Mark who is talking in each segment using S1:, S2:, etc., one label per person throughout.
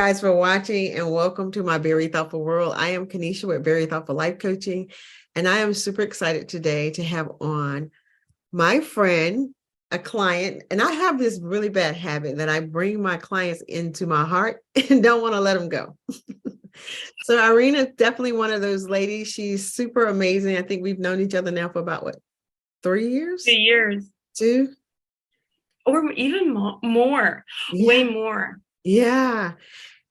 S1: guys for watching and welcome to my Very Thoughtful World. I am Kanisha with Very Thoughtful Life Coaching, and I am super excited today to have on my friend, a client, and I have this really bad habit that I bring my clients into my heart and don't want to let them go. So Irina is definitely one of those ladies. She's super amazing. I think we've known each other now for about what, 3 years?
S2: 2 years.
S1: 2?
S2: Or even more, way
S1: Yeah.
S2: more.
S1: Yeah.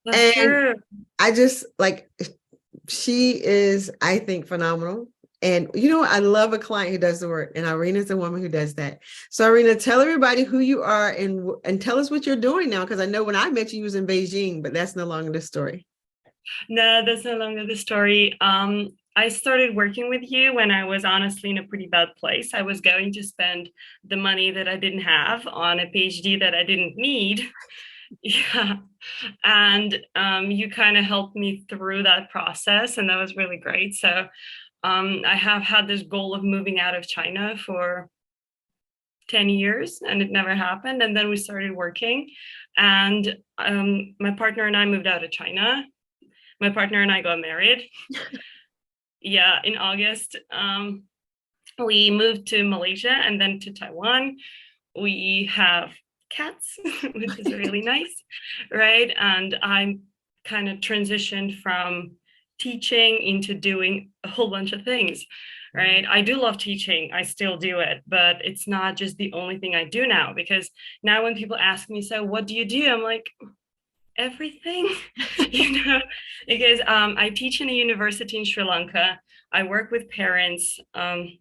S2: That's
S1: And
S2: true.
S1: I just like, she is, I think, phenomenal. And I love a client who does the work, and Irina's the woman who does that. So Irina, tell everybody who you are and tell us what you're doing now, because I know when I met you, you was in Beijing, but that's no longer the story.
S2: No, that's no longer the story. I started working with you when I was honestly in a pretty bad place. I was going to spend the money that I didn't have on a PhD that I didn't need. Yeah. And you kind of helped me through that process, and that was really great. So I have had this goal of moving out of China for 10 years and it never happened. And then we started working, and my partner and I moved out of China. My partner and I got married. Yeah, in August. We moved to Malaysia and then to Taiwan. We have cats, which is really nice, right? And I kind of transitioned from teaching into doing a whole bunch of things, right? I do love teaching. I still do it, but it's not just the only thing I do now, because now when people ask me, so what do you do? I'm like, everything, because I teach in a university in Sri Lanka. I work with parents. I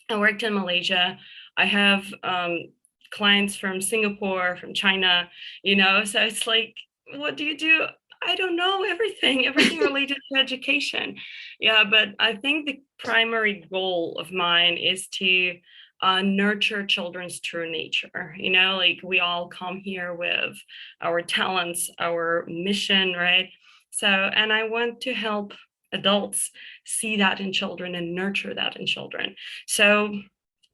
S2: worked in Malaysia. I have clients from Singapore, from China, so it's like, what do you do? I don't know, everything related to education. Yeah, but I think the primary goal of mine is to nurture children's true nature. Like we all come here with our talents, our mission, right? So, and I want to help adults see that in children and nurture that in children. So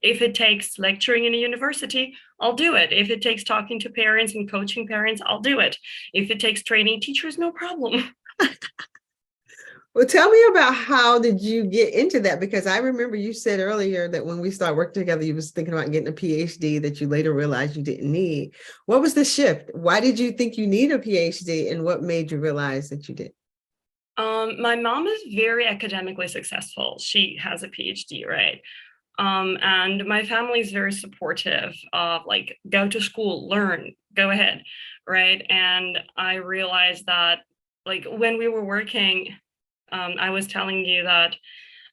S2: if it takes lecturing in a university, I'll do it. If it takes talking to parents and coaching parents, I'll do it. If it takes training teachers, no problem.
S1: Well, tell me about how did you get into that? Because I remember you said earlier that when we started working together, you was thinking about getting a PhD that you later realized you didn't need. What was the shift? Why did you think you need a PhD, and what made you realize that you did?
S2: My mom is very academically successful. She has a PhD, right? And my family is very supportive of like, go to school, learn, go ahead, right? And I realized that like when we were working, I was telling you that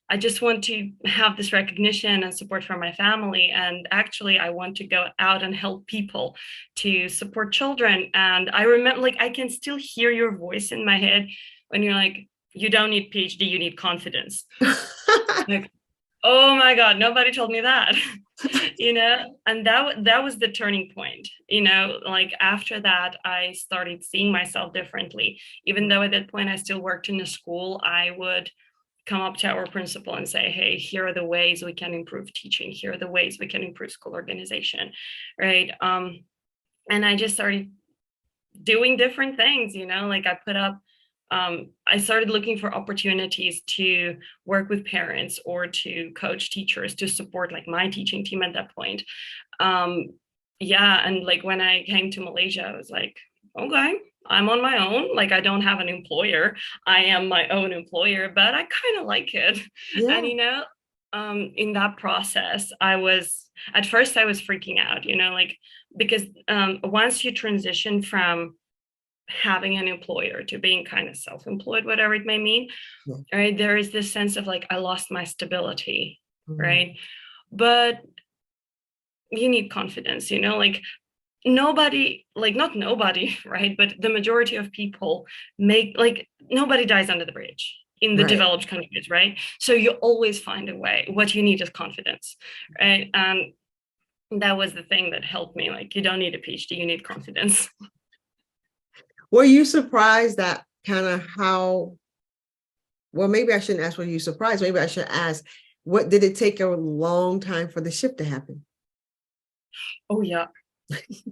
S2: I just want to have this recognition and support from my family. And actually, I want to go out and help people to support children. And I remember, like, I can still hear your voice in my head when you're like, you don't need PhD, you need confidence. Like, oh my God, nobody told me that. And that was the turning point. Like after that, I started seeing myself differently. Even though at that point I still worked in a school, I would come up to our principal and say, hey, here are the ways we can improve teaching. Here are the ways we can improve school organization, right? And I just started doing different things, like I started looking for opportunities to work with parents or to coach teachers to support like my teaching team at that point. Yeah, and like when I came to Malaysia, I was like, okay, I'm on my own. Like I don't have an employer. I am my own employer, but I kind of like it.
S1: Yeah.
S2: And in that process, at first I was freaking out, like because once you transition from having an employer to being kind of self-employed, whatever it may mean,
S1: Yeah.
S2: right? There is this sense of like, I lost my stability,
S1: Mhm.
S2: right? But you need confidence, like nobody, like not nobody, right? But the majority of people like nobody dies under the bridge in the
S1: Right.
S2: developed countries, right? So you always find a way. What you need is confidence, right? And that was the thing that helped me. Like, you don't need a PhD, you need confidence.
S1: Were you surprised that kind of well, maybe I shouldn't ask, were you surprised? Maybe I should ask, what did it take a long time for the shift to happen?
S2: Oh yeah.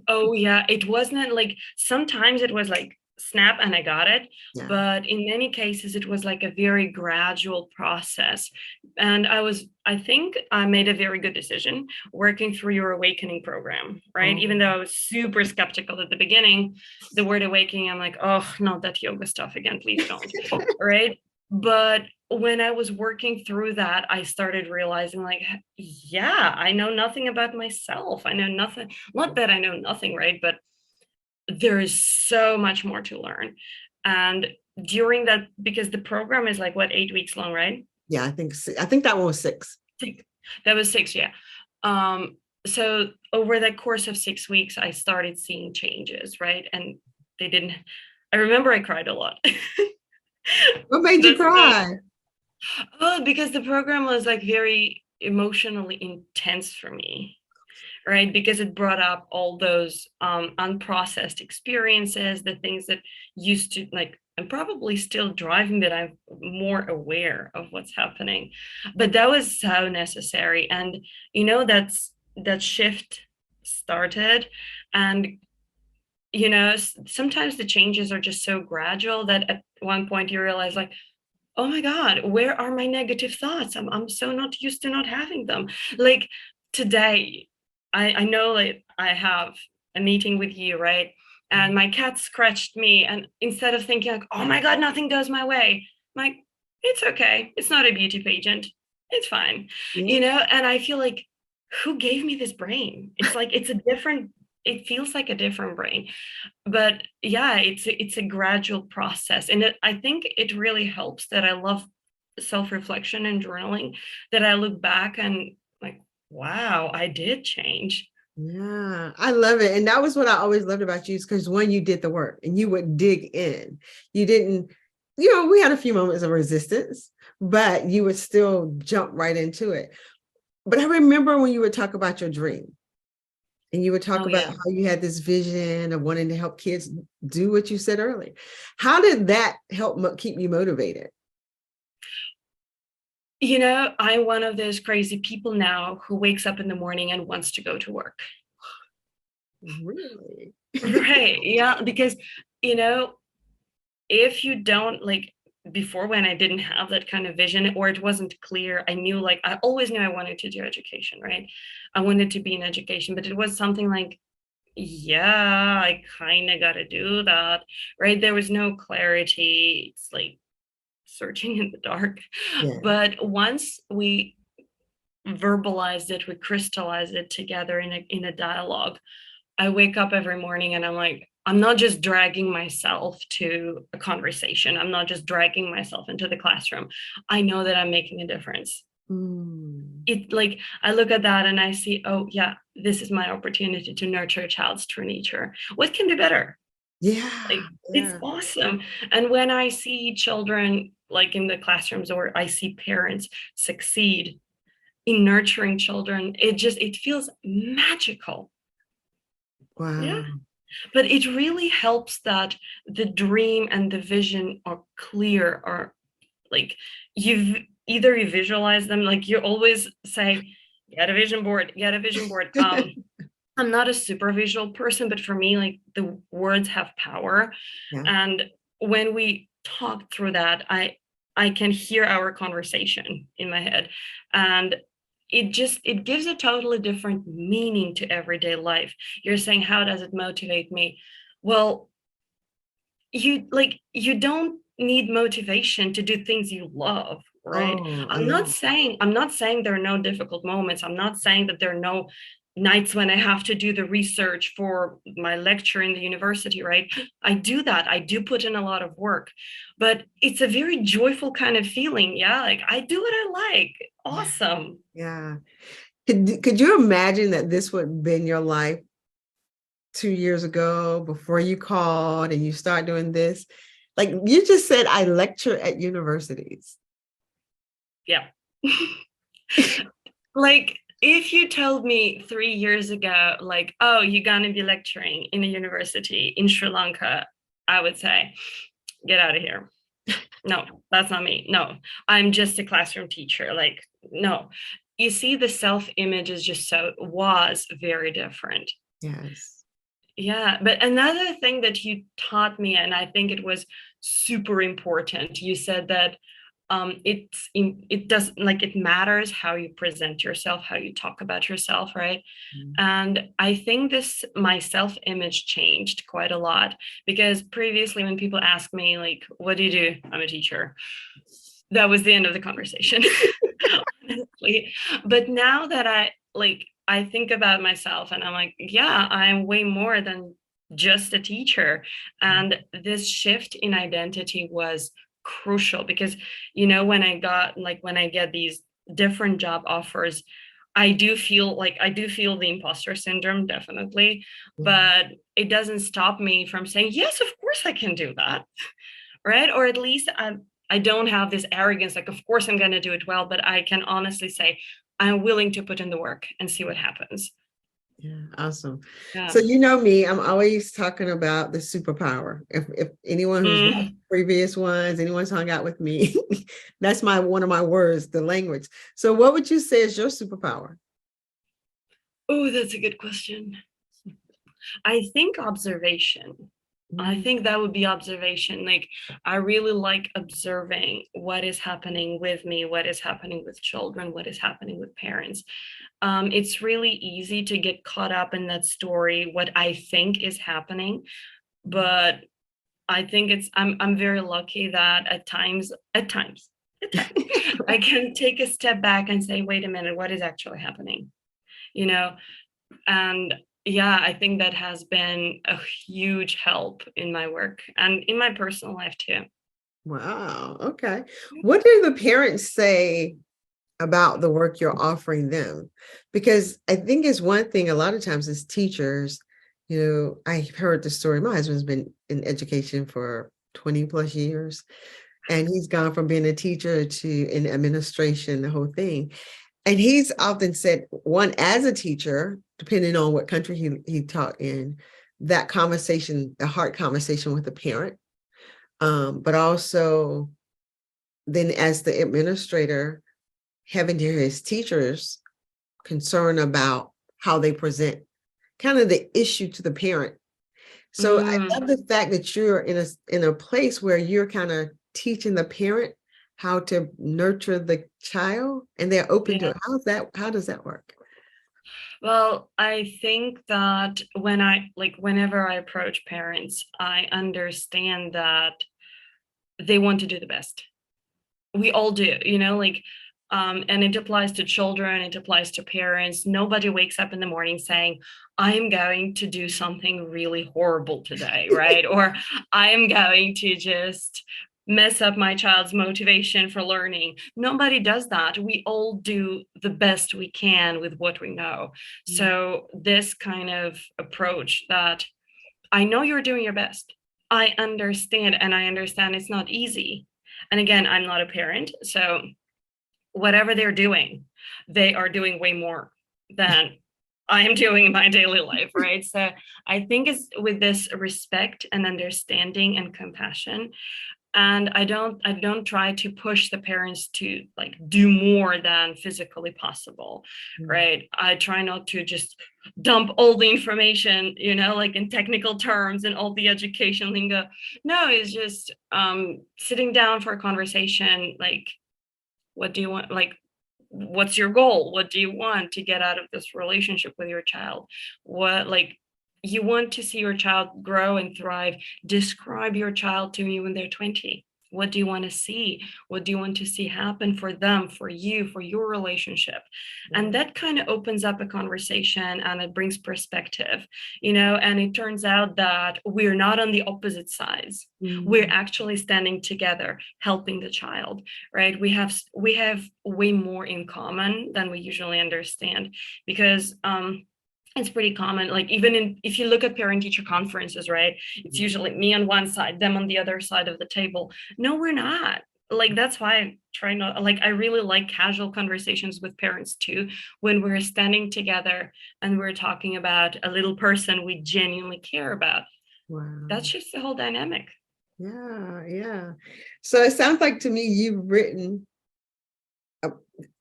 S2: Oh yeah, it wasn't like sometimes it was like snap and I got it.
S1: Yeah.
S2: But in many cases, it was like a very gradual process. And I think I made a very good decision working through your awakening program, right? Even though I was super skeptical at the beginning, the word awakening, I'm like, oh, not that yoga stuff again, please don't. Right. But when I was working through that, I started realizing, like, yeah, I know nothing about myself. I know nothing, not that I know nothing, right? But there is so much more to learn. And during that, because the program is like what, 8 weeks long, right?
S1: Yeah, I think that one was 6.
S2: That was 6, yeah. So over the course of 6 weeks, I started seeing changes, right? And they didn't. I remember I cried a lot.
S1: What made you
S2: That's the
S1: cry?
S2: Oh, because the program was like very emotionally intense for me, right? Because it brought up all those unprocessed experiences, the things that used to like, and probably still drive me, that I'm more aware of what's happening. But that was so necessary. And that shift started. And sometimes the changes are just so gradual that at one point you realize, like, oh my God, where are my negative thoughts? I'm so not used to not having them. Like today, I know like I have a meeting with you, right? And my cat scratched me. And instead of thinking like, oh my God, nothing goes my way, I'm like, it's okay. It's not a beauty pageant. It's fine.
S1: Yeah.
S2: And I feel like, who gave me this brain? It's like, it feels like a different brain. But yeah, it's a gradual process. And I think it really helps that I love self-reflection and journaling, that I look back and like, wow, I did change.
S1: Yeah, I love it. And that was what I always loved about you, because when you did the work and you would dig in, you didn't, we had a few moments of resistance, but you would still jump right into it. But I remember when you would talk about your dream and you would talk
S2: Oh
S1: about
S2: yeah.
S1: how you had this vision of wanting to help kids do what you said earlier. How did that help keep you motivated?
S2: I'm one of those crazy people now who wakes up in the morning and wants to go to work.
S1: Really?
S2: Right. Yeah. Because, you know, if you don't like, before, when I didn't have that kind of vision, or it wasn't clear, I knew, like, I always knew I wanted to do education, right? I wanted to be in education, but it was something like, yeah, I kind of got to do that, right? There was no clarity. It's like searching in the dark.
S1: Yeah.
S2: But once we verbalized it, we crystallized it together in a dialogue. I wake up every morning and I'm like, I'm not just dragging myself to a conversation. I'm not just dragging myself into the classroom. I know that I'm making a difference.
S1: Mm.
S2: It like, I look at that and I see, oh yeah, this is my opportunity to nurture a child's true nature. What can be better?
S1: Yeah.
S2: Like, it's
S1: Yeah.
S2: awesome. And when I see children like in the classrooms, or I see parents succeed in nurturing children, it feels magical. Yeah.
S1: Wow.
S2: But it really helps that the dream and the vision are clear, or like, you visualize them, like you always say, get a vision board, get a vision board. I'm not a super visual person, but for me, like, the words have power.
S1: Yeah.
S2: And when we talk through that, I can hear our conversation in my head. And it gives a totally different meaning to everyday life. You're saying, how does it motivate me? Well, you don't need motivation to do things you love, right?
S1: Oh, I
S2: I'm
S1: love
S2: not
S1: it.
S2: saying I'm not saying there are no difficult moments. I'm not saying that there are no nights when I have to do the research for my lecture in the university, right? I do that. I do put in a lot of work, but it's a very joyful kind of feeling. Yeah, like, I do what I like.
S1: Yeah.
S2: Awesome.
S1: Yeah. Could you imagine that this would have been your life 2 years ago before you called and you start doing this? Like you just said, I lecture at universities.
S2: Yeah. Like, if you told me 3 years ago, like, oh, you're gonna be lecturing in a university in Sri Lanka, I would say, get out of here. No, that's not me. No, I'm just a classroom teacher. Like, no. You see, the self-image is just was very different.
S1: Yes.
S2: Yeah, but another thing that you taught me, and I think it was super important, you said that it does, like, it matters how you present yourself, how you talk about yourself, right?
S1: Mm.
S2: And I think this, my self-image changed quite a lot, because previously when people ask me, like, what do you do? I'm a teacher. That was the end of the conversation. Honestly. But now that I think about myself and I'm like, yeah, I'm way more than just a teacher. And this shift in identity was crucial because, when I get these different job offers, I do feel the imposter syndrome, definitely,
S1: Yeah.
S2: but it doesn't stop me from saying, yes, of course I can do that, right? Or at least I don't have this arrogance, like, of course I'm going to do it well, but I can honestly say, I'm willing to put in the work and see what happens.
S1: Yeah, awesome.
S2: Yeah.
S1: So you know me, I'm always talking about the superpower. If anyone who's watched
S2: Mm.
S1: previous ones, anyone's hung out with me, that's my one of my words, the language. So what would you say is your superpower?
S2: Oh, that's a good question. I think observation. I
S1: Mm.
S2: think that would be observation. Like, I really like observing what is happening with me, what is happening with children, what is happening with parents. It's really easy to get caught up in that story, what I think is happening, but I think I'm very lucky that at times, I can take a step back and say, wait a minute, what is actually happening? You know, and yeah, I think that has been a huge help in my work and in my personal life too.
S1: Wow. Okay. What do the parents say about the work you're offering them? Because I think it's one thing a lot of times as teachers, I've heard the story. My husband's been in education for 20 plus years, and he's gone from being a teacher to in administration, the whole thing. And he's often said, one, as a teacher, depending on what country he taught in, that conversation, the hard conversation with the parent, but also then as the administrator, having to hear his teachers concern about how they present kind of the issue to the parent. So I
S2: Mm,
S1: love the fact that you're in a place where you're kind of teaching the parent how to nurture the child and they're open to
S2: yeah.
S1: it. How does that work?
S2: Well, I think that whenever I approach parents, I understand that they want to do the best. We all do, and it applies to children, it applies to parents. Nobody wakes up in the morning saying, I am going to do something really horrible today, right? Or I am going to just mess up my child's motivation for learning. Nobody does that. We all do the best we can with what we know. So this kind of approach that, I know you're doing your best. I understand, and I understand it's not easy. And again, I'm not a parent, so whatever they're doing, they are doing way more than I am doing in my daily life, right? So I think it's with this respect and understanding and compassion, and I don't try to push the parents to like do more than physically possible,
S1: Mm.
S2: right? I try not to just dump all the information, like in technical terms and all the education lingo. No, it's just sitting down for a conversation, like, what do you want, like, what's your goal, what do you want to get out of this relationship with your child, what, like, you want to see your child grow and thrive. Describe your child to me when they're 20. What do you want to see? What do you want to see happen for them, for you, for your relationship? And that kind of opens up a conversation and it brings perspective, and it turns out that we're not on the opposite sides. We're
S1: Mm.
S2: actually standing together, helping the child, right? We have way more in common than we usually understand, because it's pretty common, like, even if you look at parent teacher conferences, right, it's usually me on one side, them on the other side of the table. No, we're not. Like, that's why I try not, like, I really like casual conversations with parents too, when we're standing together and we're talking about a little person we genuinely care about. That
S1: Wow.
S2: shifts the whole dynamic.
S1: Yeah, yeah. So it sounds like to me you've written, a,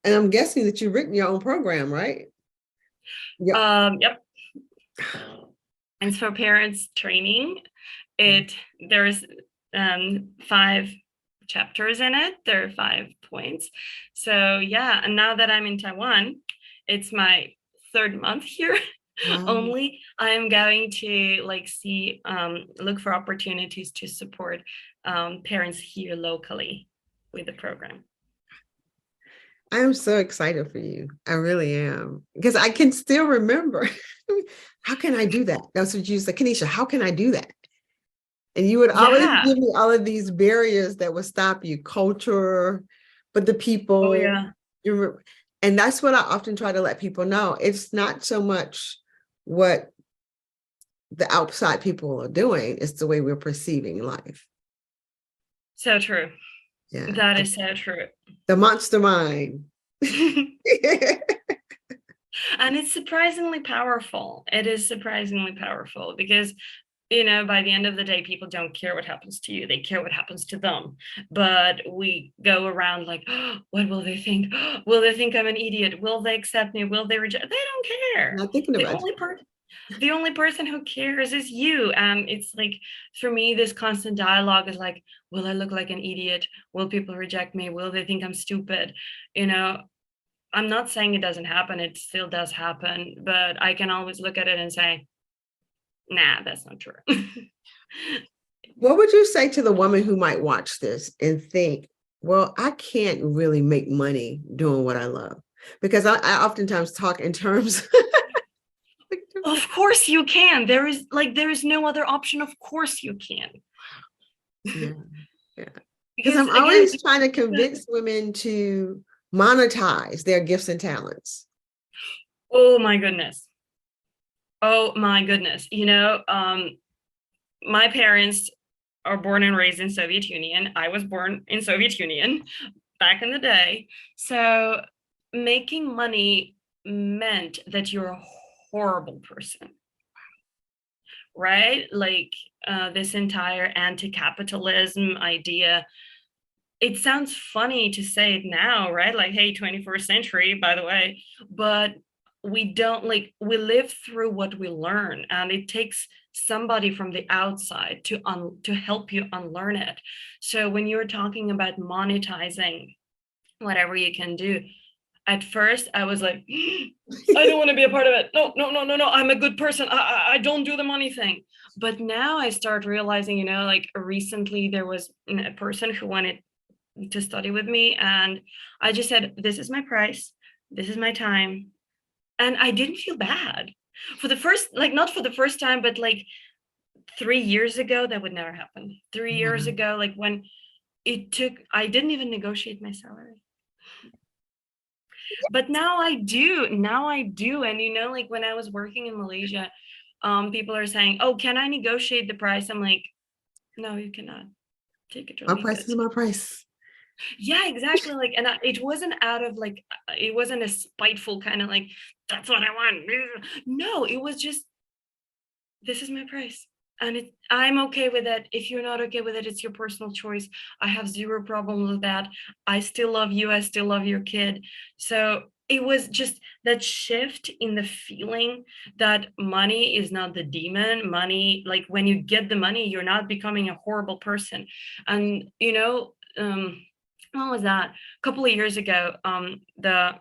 S1: and I'm guessing that you've written your own program, right? Yeah.
S2: Yep. It's for parents training. There's 5 chapters in it. There are 5 points. So yeah, and now that I'm in Taiwan, it's my 3rd month here.
S1: Wow.
S2: Only I'm going to look for opportunities to support parents here locally with the program.
S1: I am so excited for you. I really am. Because I can still remember. How can I do that? That's what you said, Kanisha, how can I do that? And you would always
S2: Yeah.
S1: give me all of these barriers that would stop you, culture, but the
S2: Oh
S1: people,
S2: yeah.
S1: you and that's what I often try to let people know. It's not so much what the outside people are doing, it's the way we're perceiving life.
S2: So true.
S1: Yeah.
S2: That is so true.
S1: The monster mind.
S2: And it's surprisingly powerful. It is surprisingly powerful because, by the end of the day, people don't care what happens to you. They care what happens to them. But we go around like, oh, what will they think? Will they think I'm an idiot? Will they accept me? Will they reject? They don't care.
S1: Not thinking
S2: The
S1: about
S2: only person the only person who cares is you. And it's like, for me, this constant dialogue is like, will I look like an idiot? Will people reject me? Will they think I'm stupid? You know, I'm not saying it doesn't happen. It still does happen, but I can always look at it and say, nah, that's not true.
S1: what would you say to the woman who might watch this and think, well, I can't really make money doing what I love? Because I oftentimes talk in terms.
S2: Of course you can. There is no other option. Of course you can.
S1: Yeah, yeah. Because
S2: Because
S1: I'm
S2: again,
S1: always trying to convince women to monetize their gifts and talents.
S2: oh my goodness. Oh my goodness. My parents are born and raised in Soviet Union. I was born in Soviet Union back in the day. So making money meant that you're a horrible person, right? This entire anti-capitalism idea. It sounds funny to say it now, right? Like, hey, 21st century, by the way, but we live through what we learn, and it takes somebody from the outside to help you unlearn it. So when you're talking about monetizing whatever you can do, at first I was like, I don't want to be a part of it. No, no, no, no, no. I'm a good person. I don't do the money thing. But now I start realizing, like recently there was a person who wanted to study with me, and I just said, this is my price, this is my time. And I didn't feel bad for the first, like, not for the first time, but like 3 years ago that would never happen. 3 years
S1: Yeah.
S2: ago, like when I didn't even negotiate my salary. But now I do. And like when I was working in Malaysia, people are saying, oh, can I negotiate the price? I'm like, no, you cannot. Take it or
S1: My
S2: leave
S1: price
S2: it.
S1: is my price.
S2: Yeah, exactly. Like, and it wasn't out of like, it wasn't a spiteful kind of like, that's what I want. No, it was just, this is my price. And I'm okay with it. If you're not okay with it, it's your personal choice. I have zero problem with that. I still love you. I still love your kid. So it was just that shift in the feeling that money is not the demon. Money, like when you get the money, you're not becoming a horrible person. And, when was that? A couple of years ago, the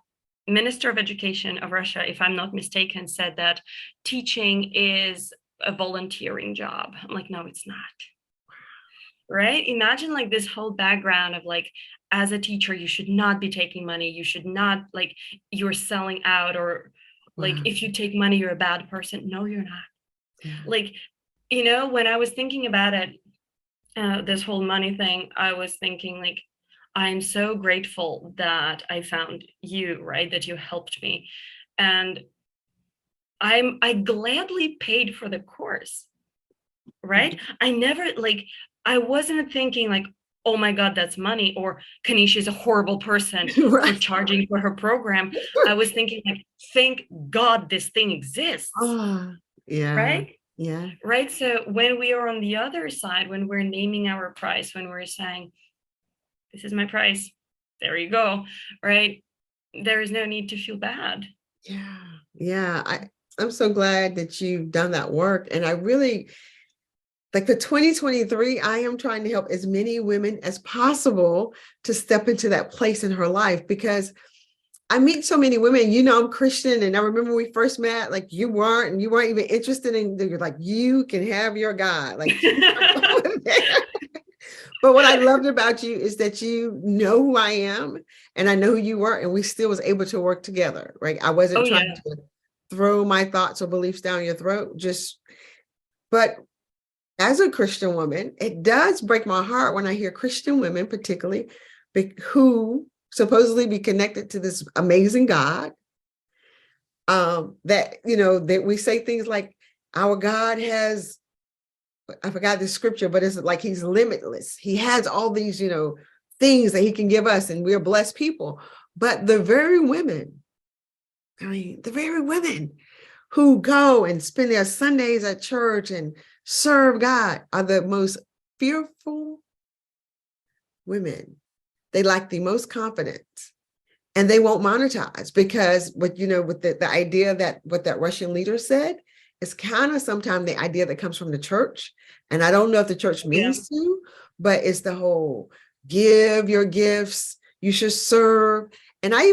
S2: Minister of Education of Russia, if I'm not mistaken, said that teaching is a volunteering job. I'm like, no, it's not. Right? Imagine like this whole background of like, as a teacher, you should not be taking money. You should not, like, you're selling out, or like
S1: Wow.
S2: if you take money, you're a bad person. No, you're not.
S1: Yeah.
S2: Like, when I was thinking about it, this whole money thing, I was thinking like, I'm so grateful that I found you, right? That you helped me. And I gladly paid for the course, right? I never like, I wasn't thinking like, oh my God, that's money, or Kanisha is a horrible person for
S1: Right.
S2: charging for her program. I was thinking like, thank God this thing exists,
S1: Oh, yeah.
S2: right?
S1: Yeah.
S2: Right. So when we are on the other side, when we're naming our price, when we're saying, this is my price, there you go, right? There is no need to feel bad.
S1: Yeah. Yeah. I'm so glad that you've done that work. And I really like the 2023, I am trying to help as many women as possible to step into that place in her life because I meet so many women, I'm Christian. And I remember we first met, like you weren't, and you weren't even interested in, you're like, you can have your God. Like you weren't over there. But what I loved about you is that you know who I am and I know who you were, and we still was able to work together, right? I wasn't
S2: Oh
S1: trying
S2: yeah.
S1: to throw my thoughts or beliefs down your throat, but as a Christian woman, it does break my heart when I hear Christian women, particularly who supposedly be connected to this amazing God, that we say things like our God has, I forgot the scripture, but it's like he's limitless. He has all these, things that he can give us, and we're blessed people. But the very women who go and spend their Sundays at church and serve God are the most fearful women. They lack the most confidence, and they won't monetize because with the idea that what that Russian leader said is kind of sometimes the idea that comes from the church. And I don't know if the church
S2: Yeah.
S1: means to, but it's the whole give your gifts, you should serve. And I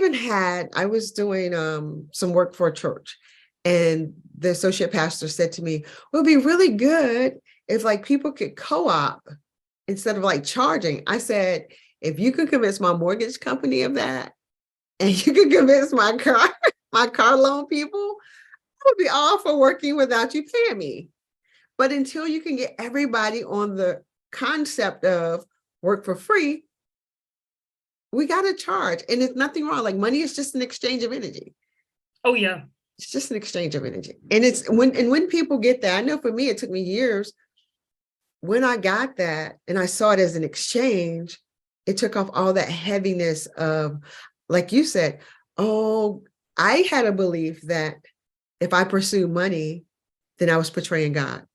S1: was doing some work for a church, and the associate pastor said to me, well, it'd be really good if like people could co-op instead of like charging. I said, if you could convince my mortgage company of that, and you could convince my car loan people, I would be all for working without you paying me. But until you can get everybody on the concept of work for free, we got to charge. And there's nothing wrong. Like money is just an exchange of energy.
S2: Oh yeah.
S1: It's just an exchange of energy. And when people get that, I know for me, it took me years. When I got that and I saw it as an exchange, it took off all that heaviness of, like you said, oh, I had a belief that if I pursued money, then I was betraying God.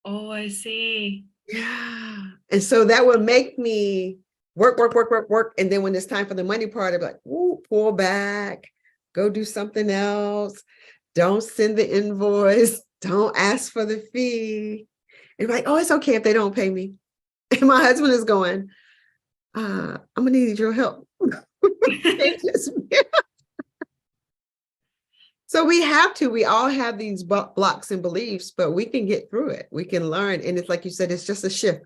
S2: Oh, I see.
S1: Yeah. And so that would make me work, work, work, work, work. And then when it's time for the money part, I'd be like, ooh, pull back, go do something else. Don't send the invoice. Don't ask for the fee. And like, oh, it's okay if they don't pay me. And my husband is going, I'm gonna need your help. So we all have these blocks and beliefs, but we can get through it. We can learn. And it's like you said, it's just a shift.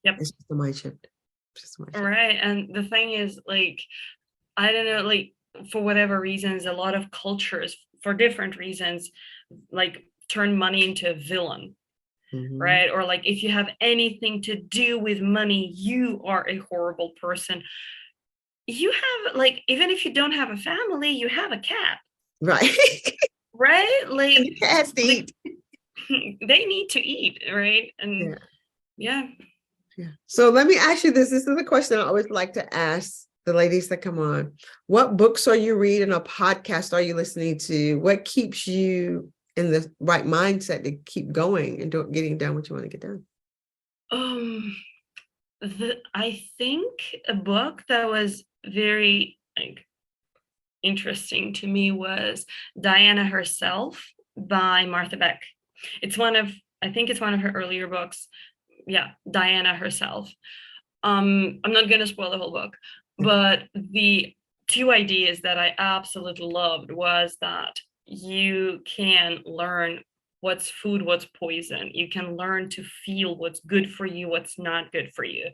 S2: Yep.
S1: It's just a mind shift.
S2: All right. And the thing is, like, I don't know, like, for whatever reasons, a lot of cultures, for different reasons, like, turn money into a villain.
S1: Mm-hmm.
S2: Right? Or like, if you have anything to do with money, you are a horrible person. You have, like, even if you don't have a family, you have a cat.
S1: Right.
S2: Right? Like,
S1: and the cats to eat.
S2: They need to eat, right? And yeah.
S1: So let me ask you this. This is a question I always like to ask the ladies that come on. What books are you reading or podcast are you listening to? What keeps you in the right mindset to keep going and getting done what you want to get done?
S2: I think a book that was very like interesting to me was Diana Herself by Martha Beck. I think it's one of her earlier books. Yeah, Diana Herself. I'm not going to spoil the whole book, but the two ideas that I absolutely loved was that you can learn what's food, what's poison. You can learn to feel what's good for you, what's not good for you,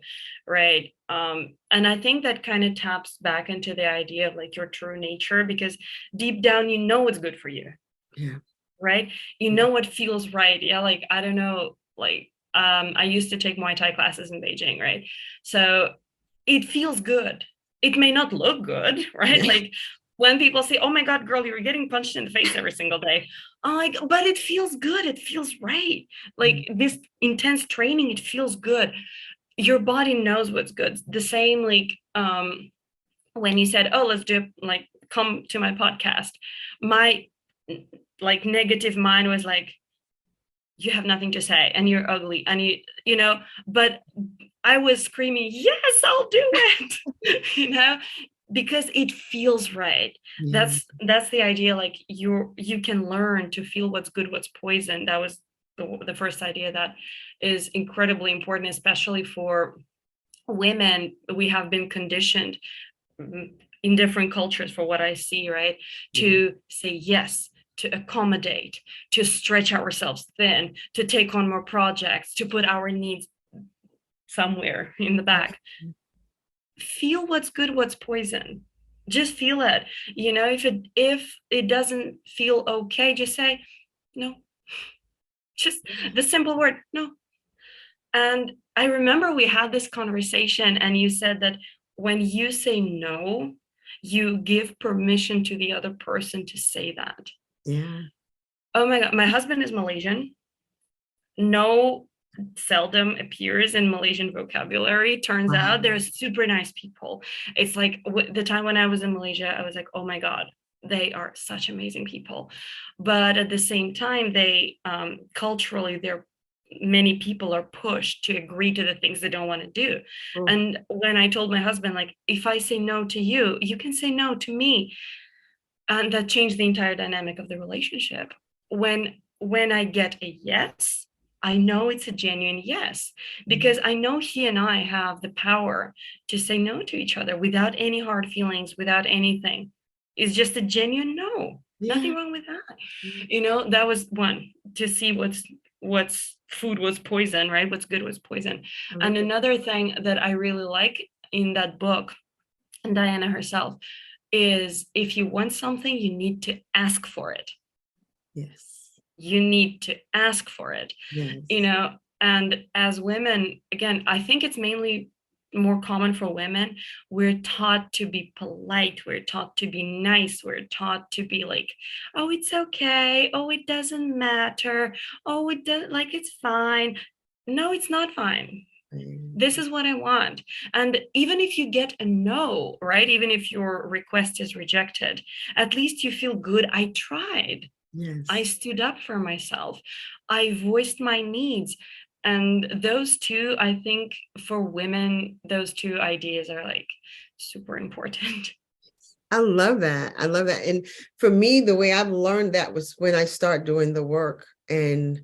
S2: right? And I think that kind of taps back into the idea of like your true nature, because deep down, you know what's good for you.
S1: Yeah.
S2: Right? You know what feels right. Yeah, like I don't know, like I used to take Muay Thai classes in Beijing, right? So it feels good. It may not look good, right?
S1: Yeah.
S2: Like when people say, "Oh my God, girl, you're getting punched in the face every single day," I'm like, but it feels good. It feels right. Like this intense training, it feels good. Your body knows what's good. The same, like when you said, "Oh, let's do like come to my podcast," my like negative mind was like, you have nothing to say and you're ugly and but I was screaming, yes, I'll do it. because it feels right.
S1: Yeah.
S2: That's the idea. Like you can learn to feel what's good, what's poison. That was the first idea that is incredibly important, especially for women. We have been conditioned, in different cultures, for what I see, right,
S1: Yeah.
S2: to say yes, to accommodate, to stretch ourselves thin, to take on more projects, to put our needs somewhere in the back. Feel what's good, what's poison. Just feel it. If it doesn't feel okay, just say no. Just the simple word no. And I remember we had this conversation, and you said that when you say no, you give permission to the other person to say that.
S1: Yeah.
S2: Oh my God, my husband is Malaysian. No seldom appears in Malaysian vocabulary. Turns out
S1: Wow.
S2: they're super nice people. It's like the time when I was in Malaysia, I was like, oh my God, they are such amazing people. But at the same time, they culturally, they're many people are pushed to agree to the things they don't want to do.
S1: Oh,
S2: And when I told my husband, like, if I say no to you, you can say no to me. And that changed the entire dynamic of the relationship. When I get a yes, I know it's a genuine yes,
S1: yeah.
S2: because I know he and I have the power to say no to each other without any hard feelings, without anything. It's just a genuine no. Nothing
S1: Yeah.
S2: wrong with that. That was one, to see what's food was poison, right? What's good was poison.
S1: I love
S2: And
S1: it.
S2: another thing that I really like in that book, and Diana herself, is if you want something, you need to ask for it.
S1: Yes.
S2: You need to ask for it, you
S1: Yes.
S2: know. And as women, again, I think it's mainly more common for women. We're taught to be polite, we're taught to be nice, we're taught to be like, oh, it's okay, oh, it doesn't matter, oh, it does, like, it's fine. No, it's not fine. This is what I want. And even if you get a no, right, even if your request is rejected, at least you feel good. I tried. I
S1: Yes.
S2: stood up for myself. I voiced my needs. And those two, I think for women, those two ideas are like super important.
S1: I love that. I love that. And for me, the way I've learned that was when I start doing the work and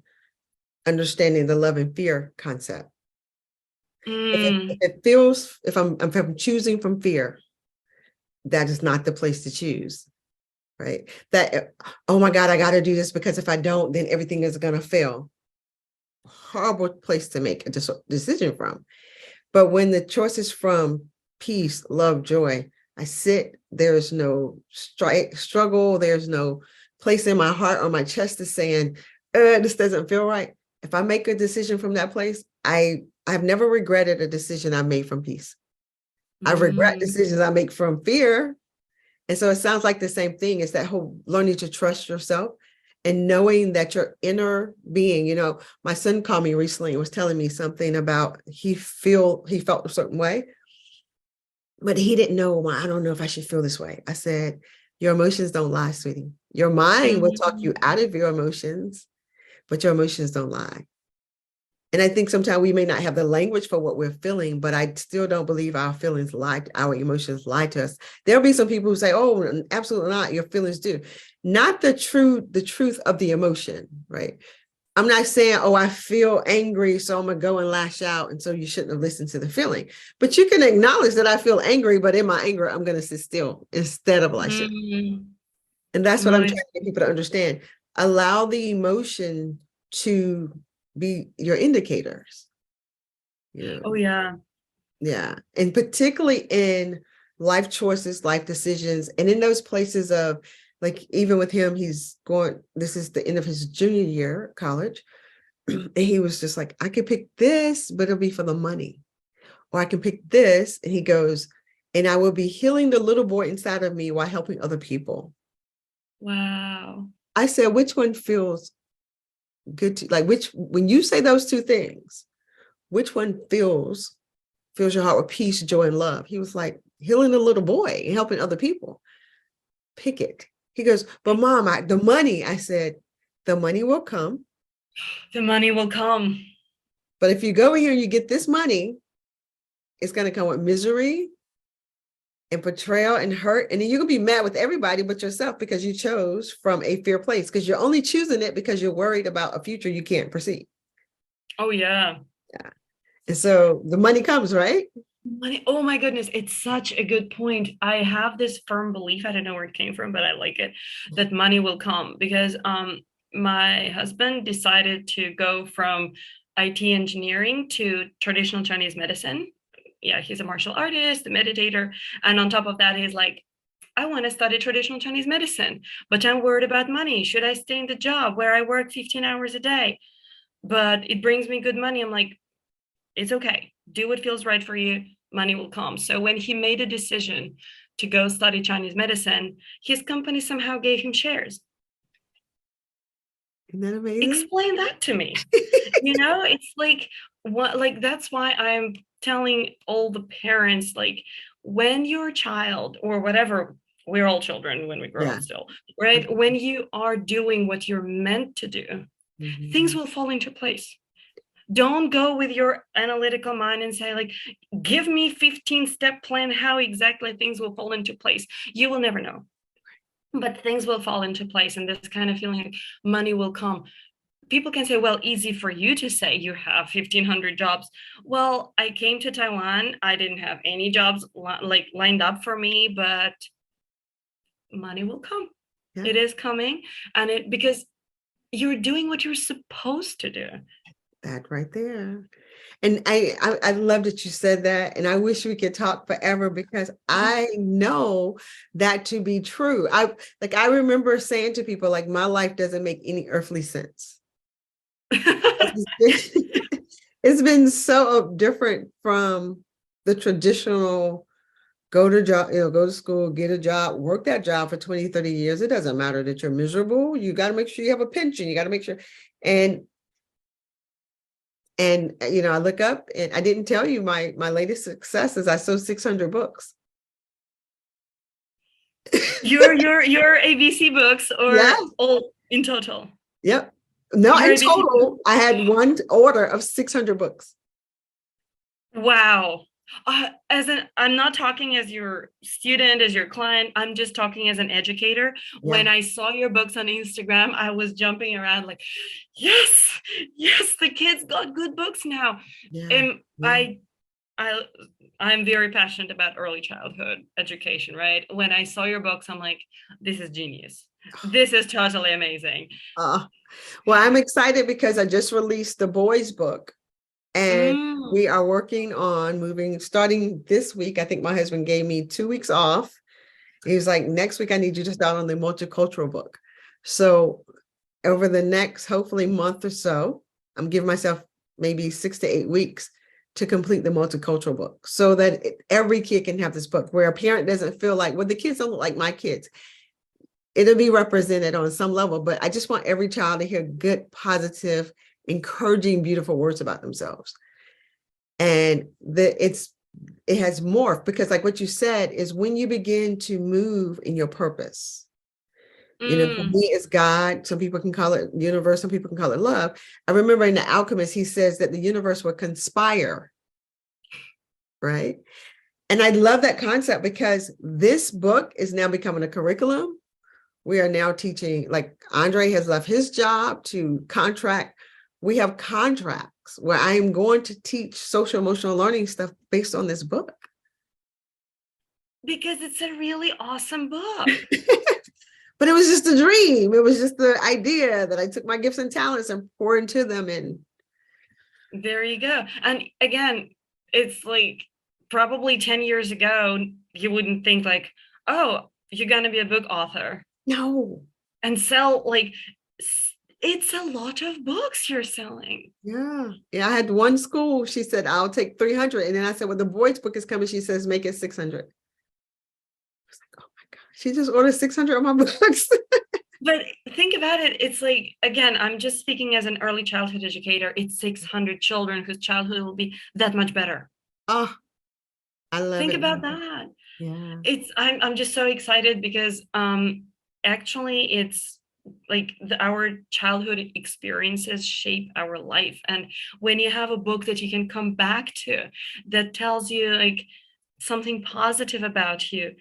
S1: understanding the love and fear concept. If
S2: Mm,
S1: it feels, if I'm choosing from fear, that is not the place to choose, right? That, oh my God, I got to do this because if I don't, then everything is going to fail. Horrible place to make a decision from. But when the choice is from peace, love, joy, I sit, there's no struggle, there's no place in my heart or my chest is saying, this doesn't feel right. If I make a decision from that place, I've never regretted a decision I made from peace. I regret
S2: mm.
S1: decisions I make from fear. And so it sounds like the same thing. It's that whole learning to trust yourself and knowing that your inner being, my son called me recently and was telling me something about he felt a certain way, but he didn't know why. I don't know if I should feel this way. I said, your emotions don't lie, sweetie. Your mind will talk you
S2: Mhm.
S1: out of your emotions, but your emotions don't lie. And I think sometimes we may not have the language for what we're feeling, but I still don't believe our feelings lie, our emotions lie to us. There'll be some people who say, oh, absolutely not, your feelings do. Not the truth of the emotion, right? I'm not saying, oh, I feel angry, so I'm gonna go and lash out. And so you shouldn't have listened to the feeling. But you can acknowledge that I feel angry, but in my anger, I'm gonna sit still instead of lashing.
S2: Mm.
S1: And that's what I'm trying
S2: Nice.
S1: to get people to understand. Allow the emotion to be your indicators. You
S2: Oh
S1: know,
S2: yeah.
S1: yeah. And particularly in life choices, life decisions, and in those places of like, even with him, this is the end of his junior year at college. And he was just like, I could pick this, but it'll be for the money. Or I can pick this. And he goes, and I will be healing the little boy inside of me while helping other people.
S2: Wow.
S1: I said, which one feels good to when you say those two things, which one fills your heart with peace, joy, and love? He was like, healing the little boy and helping other people. Pick it. He goes, but mom, the money. I said, the money will come.
S2: The money will come.
S1: But if you go in here and you get this money, it's going to come with misery, and betrayal and hurt. And then you can be mad with everybody but yourself because you chose from a fear place, because you're only choosing it because you're worried about a future you can't perceive.
S2: Oh yeah.
S1: Yeah. And so the money comes, right?
S2: Money. Oh my goodness, it's such a good point. I have this firm belief, I don't know where it came from, but I like it, that money will come because my husband decided to go from IT engineering to traditional Chinese medicine. Yeah, he's a martial artist, a meditator, and on top of that, he's like, I want to study traditional Chinese medicine, but I'm worried about money. Should I stay in the job where I work 15 hours a day, but it brings me good money? I'm like, it's okay. Do what feels right for you. Money will come. So when he made a decision to go study Chinese medicine, his company somehow gave him shares.
S1: Isn't that amazing?
S2: Explain that to me. It's like what, like that's why I'm telling all the parents, like, when your child or whatever, we're all children when we grow
S1: Yeah.
S2: up still, right? When you are doing what you're meant to do, things
S1: Mhm.
S2: will fall into place. Don't go with your analytical mind and say, like, give me 15-step plan how exactly things will fall into place. You will never know, but things will fall into place. And this kind of feeling like money will come. People can say, well, easy for you to say, you have 1,500 jobs. Well, I came to Taiwan, I didn't have any jobs like lined up for me, but money will come.
S1: Yeah.
S2: It is coming. And it, because you're doing what you're supposed to do.
S1: That right there. And I love that you said that. And I wish we could talk forever because I know that to be true. I remember saying to people, like, my life doesn't make any earthly sense. It's been so different from the traditional go to job, go to school, get a job, work that job for 20, 30 years. It doesn't matter that you're miserable. You got to make sure you have a pension. You got to make sure. And I look up, and I didn't tell you my latest success is I sold 600 books.
S2: Your ABC books
S1: Yeah.
S2: or all in total?
S1: Yep. No,
S2: Your
S1: in
S2: ABC books.
S1: total, I had one order of 600 books.
S2: Wow. I'm not talking as your student, as your client. I'm just talking as an educator.
S1: Yeah.
S2: When I saw your books on Instagram, I was jumping around like, yes, yes, the kids got good books now.
S1: Yeah.
S2: And
S1: Yeah.
S2: I, I'm very passionate about early childhood education, right? When I saw your books, I'm like, this is genius. This is totally amazing.
S1: Uh, well, I'm excited because I just released the boys book, and
S2: Mm.
S1: we are working on starting this week. I think my husband gave me 2 weeks off. He was like, next week, I need you to start on the multicultural book. So over the next, hopefully, month or so, I'm giving myself maybe 6 to 8 weeks to complete the multicultural book so that every kid can have this book, where a parent doesn't feel like, well, the kids don't look like my kids. It'll be represented on some level, but I just want every child to hear good, positive, encouraging, beautiful words about themselves. And it has morphed because, like what you said, is when you begin to move in your purpose. For
S2: Mm.
S1: me, it's God. Some people can call it universe. Some people can call it love. I remember in The Alchemist, he says that the universe will conspire, right? And I love that concept because this book is now becoming a curriculum. We are now teaching, like Andre has left his job to contract. We have contracts where I am going to teach social emotional learning stuff based on this book.
S2: Because it's a really awesome book.
S1: But it was just a dream. It was just the idea that I took my gifts and talents and poured into them. And
S2: There you go. And again, it's like probably 10 years ago, you wouldn't think like, oh, you're going to be a book author
S1: no.
S2: and sell like, it's a lot of books you're selling.
S1: Yeah. Yeah. I had one school. She said, I'll take 300. And then I said, well, the boys book is coming. She says, make it 600. I was like, oh my God. She just ordered 600 of my books.
S2: But think about it. It's like, again, I'm just speaking as an early childhood educator. It's 600 children whose childhood will be that much better.
S1: Oh, I love
S2: Think
S1: it.
S2: about that.
S1: Yeah.
S2: I'm just so excited because actually it's like our childhood experiences shape our life. And when you have a book that you can come back to that tells you like something positive about you.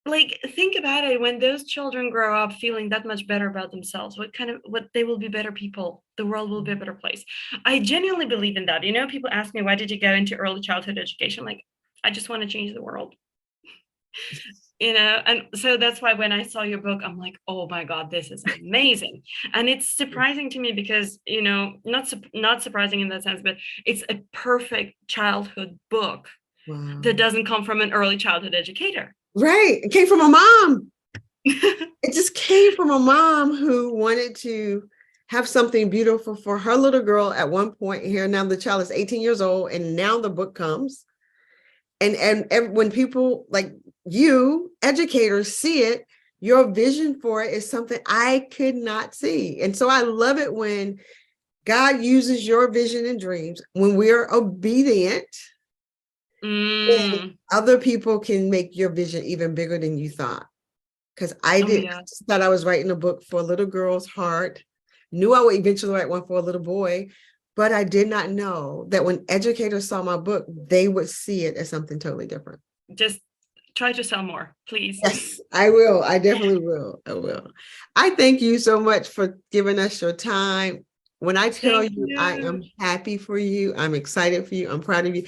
S2: Like, think about it, when those children grow up feeling that much better about themselves, what they will be better people, the world will be a better place. I genuinely believe in that. People ask me, why did you go into early childhood education? Like, I just want to change the world. And so that's why when I saw your book, I'm like, oh my God, this is amazing. And it's surprising to me because, not surprising in that sense, but it's a perfect childhood book
S1: Wow.
S2: that doesn't come from an early childhood educator.
S1: Right. It came from a mom. It just came from a mom who wanted to have something beautiful for her little girl at one point. Here now the child is 18 years old, and now the book comes. And when people like you, educators, see it, your vision for it is something I could not see. And so I love it when God uses your vision and dreams, when we're obedient, and other people can make your vision even bigger than you thought. Because I just thought I was writing a book for a little girl's heart, knew I would eventually write one for a little boy, but I did not know that when educators saw my book, they would see it as something totally different.
S2: Just try to sell more, please.
S1: Yes, I will. I definitely will. I will. I thank you so much for giving us your time. When I tell you, I am happy for you, I'm excited for you, I'm proud of you.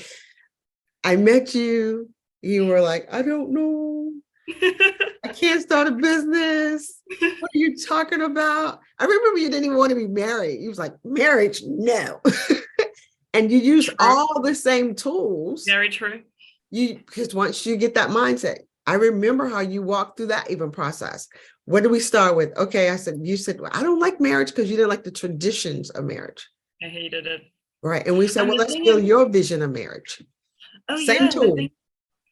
S1: I met you, you were like, I don't know. I can't start a business. What are you talking about? I remember you didn't even want to be married. You was like, marriage, no. And you use all the same tools.
S2: Very true.
S1: Because once you get that mindset, I remember how you walked through that even process. What did we start with? Okay, you said, well, I don't like marriage because you didn't like the traditions of marriage.
S2: I hated it.
S1: Right. And we said, well, let's build your vision of marriage.
S2: Oh,
S1: same tool.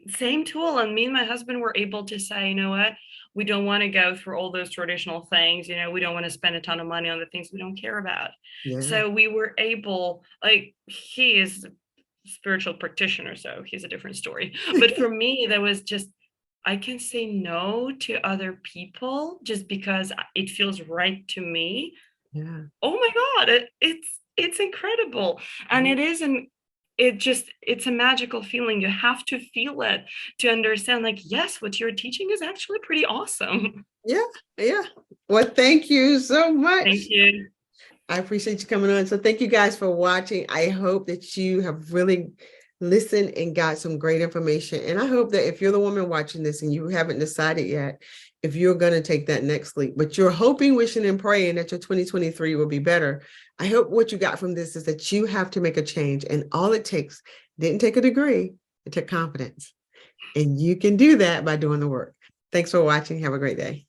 S2: Same tool. And me and my husband were able to say, you know what? We don't want to go through all those traditional things. We don't want to spend a ton of money on the things we don't care about. Yeah. So we were able, like, he is a spiritual practitioner, so he's a different story. But for me, that was just, I can say no to other people just because it feels right to me.
S1: Yeah.
S2: Oh my God, it's incredible. And it isn't. It's a magical feeling. You have to feel it to understand, like, yes, what you're teaching is actually pretty awesome.
S1: Yeah. Yeah. Well, thank you so much.
S2: Thank you.
S1: I appreciate you coming on. So thank you guys for watching. I hope that you have really listened and got some great information. And I hope that if you're the woman watching this and you haven't decided yet, if you're going to take that next leap, but you're hoping, wishing, and praying that your 2023 will be better, I hope what you got from this is that you have to make a change. And all it takes, didn't take a degree, it took confidence. And you can do that by doing the work. Thanks for watching. Have a great day.